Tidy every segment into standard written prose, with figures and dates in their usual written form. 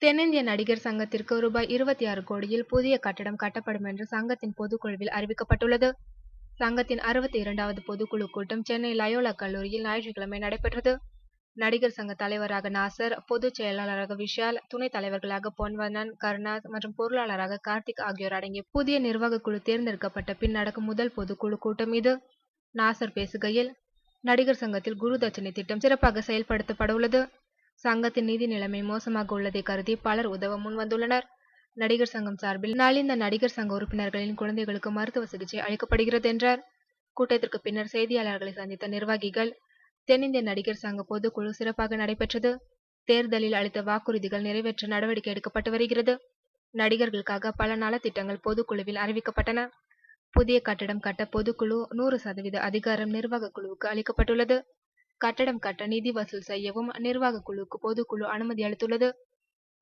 தென்னிந்திய நடிகர் சங்கத்திற்கு ரூபாய் 26 கோடியில் புதிய கட்டடம் கட்டப்படும் என்று சங்கத்தின் பொதுக்குழுவில் அறிவிக்கப்பட்டுள்ளது. சங்கத்தின் 62வது பொதுக்குழு கூட்டம் சென்னை லயோலா கல்லூரியில் ஞாயிற்றுக்கிழமை நடைபெற்றது. நடிகர் சங்க தலைவராக நாசர், பொதுச் செயலாளராக விஷால், துணைத் தலைவர்களாக பொன்வண்ணன், கருணாஸ் மற்றும் பொருளாளராக கார்த்திக் ஆகியோர் அடங்கிய புதிய நிர்வாக குழு தேர்ந்தெடுக்கப்பட்ட பின் நடக்கும் முதல் பொதுக்குழு கூட்டம் இது. நாசர் பேசுகையில், நடிகர் சங்கத்தில் குரு தட்சணை திட்டம் சிறப்பாக செயல்படுத்தப்பட உள்ளது. சங்கத்தின் நிதி நிலைமை மோசமாக உள்ளதை கருதி பலர் உதவ முன்வந்துள்ளனர். நடிகர் சங்கம் சார்பில் நலிந்த நடிகர் சங்க உறுப்பினர்களின் குழந்தைகளுக்கு மருத்துவ சிகிச்சை அளிக்கப்படுகிறது என்றார். கூட்டத்திற்கு பின்னர் செய்தியாளர்களை சந்தித்த நிர்வாகிகள், தென்னிந்திய நடிகர் சங்க பொதுக்குழு சிறப்பாக நடைபெற்றது. தேர்தலில் அளித்த வாக்குறுதிகள் நிறைவேற்ற நடவடிக்கை எடுக்கப்பட்டு வருகிறது. நடிகர்களுக்காக பல நலத்திட்டங்கள் பொதுக்குழுவில் அறிவிக்கப்பட்டன. புதிய கட்டடம் கட்ட பொதுக்குழு 100% அதிகாரம் நிர்வாக குழுவுக்கு அளிக்கப்பட்டுள்ளது. கட்டடம் கட்ட நிதி வசூல் செய்யவும் நிர்வாக குழுவுக்கு பொதுக்குழு அனுமதி அளித்துள்ளது.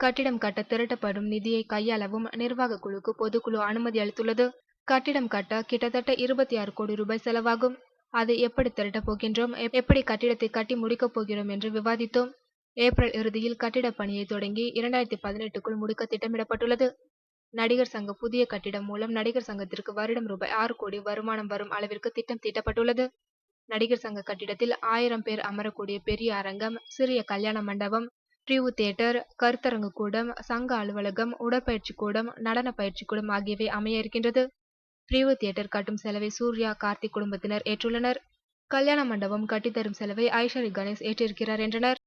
கட்டிடம் கட்ட திரட்டப்படும் நிதியை கையாளவும் நிர்வாக குழுவுக்கு பொதுக்குழு அனுமதி அளித்துள்ளது. கட்டிடம் கட்ட கிட்டத்தட்ட 26 கோடி ரூபாய் செலவாகும். அதை எப்படி திரட்டப் போகின்றோம், எப்படி கட்டிடத்தை கட்டி முடிக்கப் போகிறோம் என்று விவாதித்தோம். ஏப்ரல் இறுதியில் கட்டிடப் பணியை தொடங்கி 2018க்குள் முடிக்க திட்டமிடப்பட்டுள்ளது. நடிகர் சங்க புதிய கட்டிடம் மூலம் நடிகர் சங்கத்திற்கு வருடம் ரூபாய் 6 கோடி வருமானம் வரும் அளவிற்கு திட்டம் தீட்டப்பட்டுள்ளது. நடிகர் சங்க கட்டிடத்தில் 1000 பேர் அமரக்கூடிய பெரிய அரங்கம், சிறிய கல்யாண மண்டபம், பிரிவு தியேட்டர், கருத்தரங்கு கூடம், சங்க அலுவலகம், உடற்பயிற்சி கூடம், நடன பயிற்சி கூடம் ஆகியவை அமைய இருக்கின்றது. பிரிவு தியேட்டர் கட்டும் செலவை சூர்யா, கார்த்திக் குடும்பத்தினர் ஏற்றுள்ளனர். கல்யாண மண்டபம் கட்டித்தரும் செலவை ஐஸ்வரி கணேஷ் ஏற்றிருக்கிறார் என்றனர்.